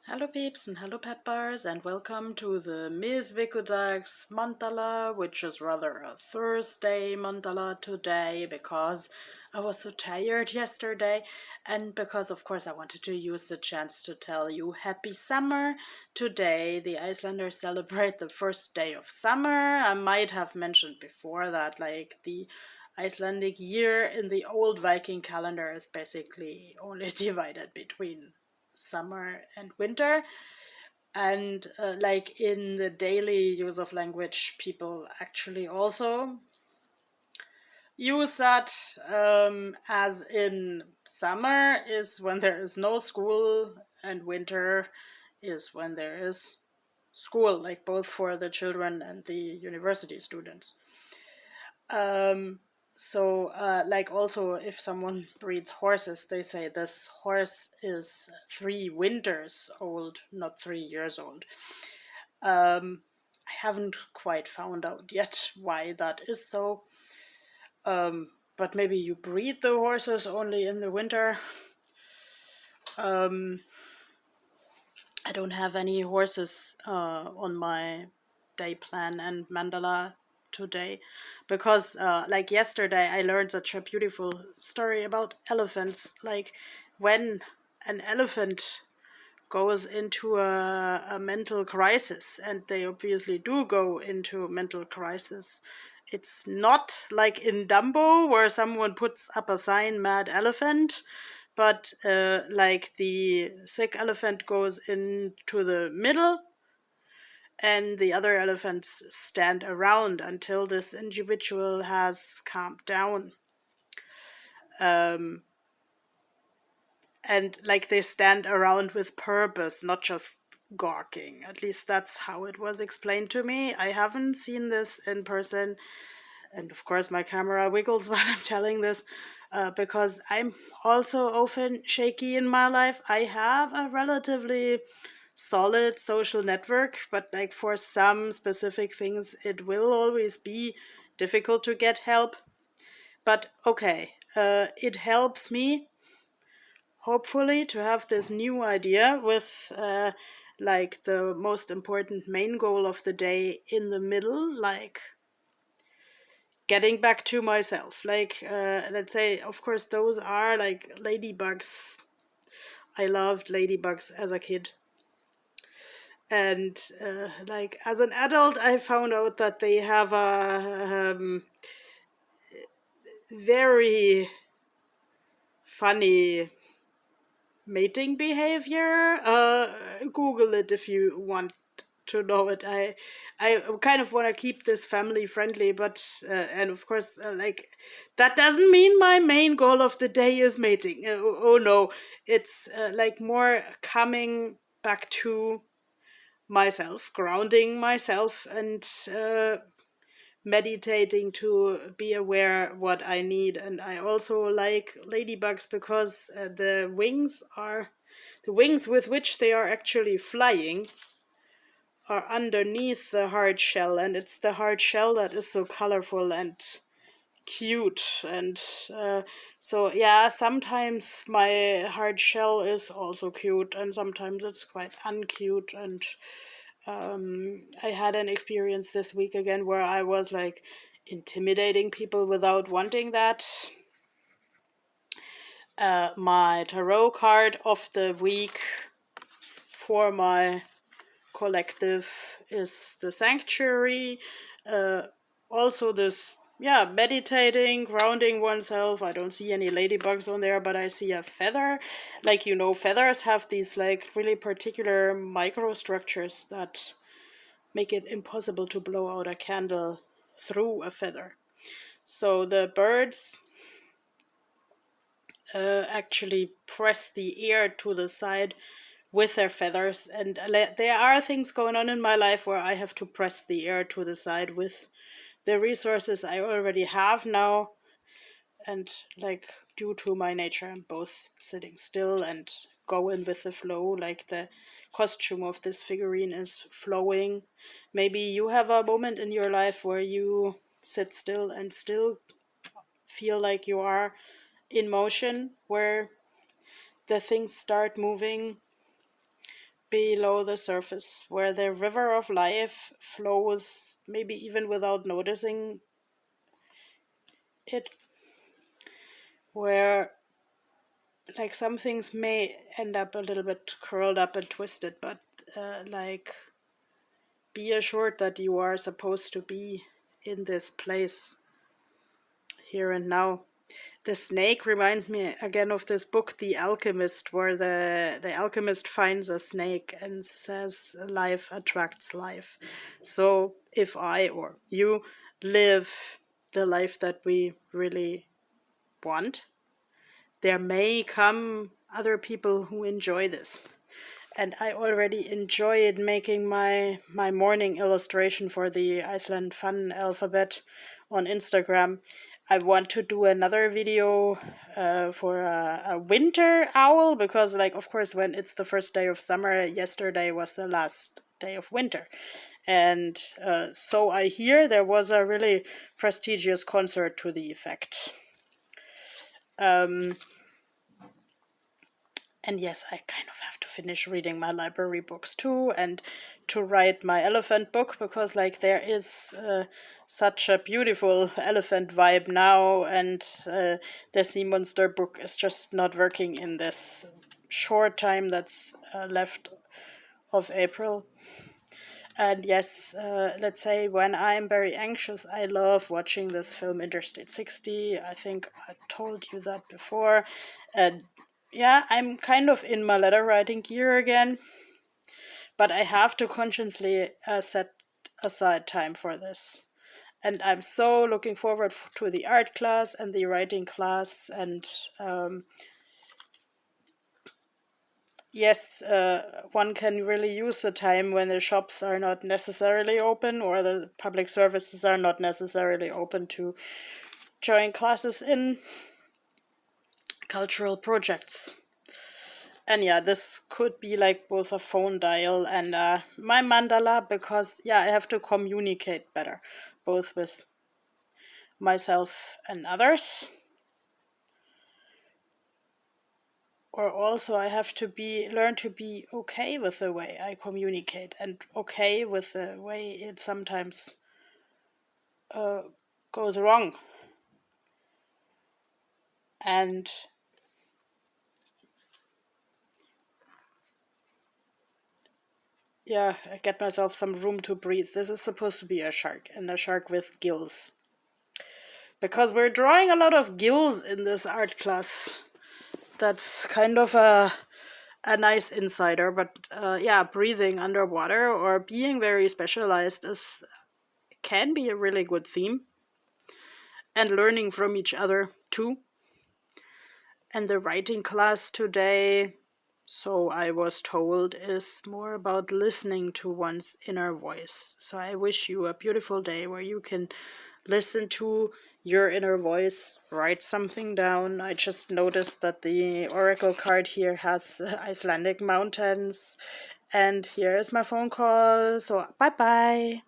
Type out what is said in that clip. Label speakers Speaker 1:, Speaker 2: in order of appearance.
Speaker 1: Hello peeps and hello peppers and welcome to the Miðvikudags Mandala, which is rather a Thursday mandala today because I was so tired yesterday and because of course I wanted to use the chance to tell you happy summer. Today the Icelanders celebrate the first day of summer. I might have mentioned before that the Icelandic year in the old Viking calendar is basically only divided between summer and winter, and in the daily use of language people actually also use that, as in summer is when there is no school and winter is when there is school, like both for the children and the university students. Also, if someone breeds horses, they say this horse is 3 winters old, not 3 years old. I haven't quite found out yet why that is so. But maybe you breed the horses only in the winter. I don't have any horses on my day plan and mandala today because yesterday I learned such a beautiful story about elephants. Like when an elephant goes into a mental crisis, and they obviously do go into a mental crisis, it's not like in Dumbo where someone puts up a sign mad elephant, but the sick elephant goes into the middle and the other elephants stand around until this individual has calmed down. And they stand around with purpose, not just gawking. At least that's how it was explained to me. I haven't seen this in person, and of course my camera wiggles while I'm telling this, because I'm also often shaky in my life. I have a relatively solid social network, but for some specific things it will always be difficult to get help. But okay, it helps me hopefully to have this new idea with the most important main goal of the day in the middle, like getting back to myself. Let's say, of course, those are like ladybugs. I loved ladybugs as a kid. And as an adult, I found out that they have a very funny mating behavior. Google it if you want to know it. I kind of want to keep this family friendly, but and of course, that doesn't mean my main goal of the day is mating. Oh no, it's more coming back to myself, grounding myself, and meditating to be aware what I need. And I also like ladybugs because the wings with which they are actually flying are underneath the hard shell, and it's the hard shell that is so colorful and cute. And so yeah, sometimes my hard shell is also cute and sometimes it's quite uncute. And I had an experience this week again where I was intimidating people without wanting that. My tarot card of the week for my collective is the Sanctuary. Also this, meditating, grounding oneself. I don't see any ladybugs on there, but I see a feather. Feathers have these really particular microstructures that make it impossible to blow out a candle through a feather. So the birds actually press the air to the side with their feathers, and there are things going on in my life where I have to press the air to the side with the resources I already have now. And due to my nature, I'm both sitting still and going with the flow. The costume of this figurine is flowing. Maybe you have a moment in your life where you sit still and still feel like you are in motion, where the things start moving below the surface, where the river of life flows, maybe even without noticing it, where like some things may end up a little bit curled up and twisted, but like be assured that you are supposed to be in this place here and now. The snake reminds me again of this book, The Alchemist, where the alchemist finds a snake and says life attracts life. So if I or you live the life that we really want, there may come other people who enjoy this. And I already enjoyed making my morning illustration for the Iceland Fun alphabet on Instagram. I want to do another video for a winter owl, because, like, of course, when it's the first day of summer, yesterday was the last day of winter. And so I hear there was a really prestigious concert to the effect. And yes, I kind of have to finish reading my library books too, and to write my elephant book, because like there is such a beautiful elephant vibe now, and the sea monster book is just not working in this short time that's left of April. And yes, let's say when I'm very anxious, I love watching this film Interstate 60. I think I told you that before. And yeah, I'm kind of in my letter writing gear again, but I have to consciously set aside time for this. And I'm so looking forward to the art class and the writing class. And yes, one can really use the time when the shops are not necessarily open, or the public services are not necessarily open, to join classes in cultural projects. And yeah, this could be like both a phone dial and my mandala, because yeah, I have to communicate better, both with myself and others. Or also I have to learn to be okay with the way I communicate, and okay with the way it sometimes goes wrong. And yeah, I get myself some room to breathe. This is supposed to be a shark, and a shark with gills, because we're drawing a lot of gills in this art class. That's kind of a nice insider. But yeah, breathing underwater or being very specialized can be a really good theme, and learning from each other too. And the writing class today, so I was told, is more about listening to one's inner voice. So I wish you a beautiful day where you can listen to your inner voice, write something down. I just noticed that the oracle card here has Icelandic mountains. And here is my phone call. So bye bye.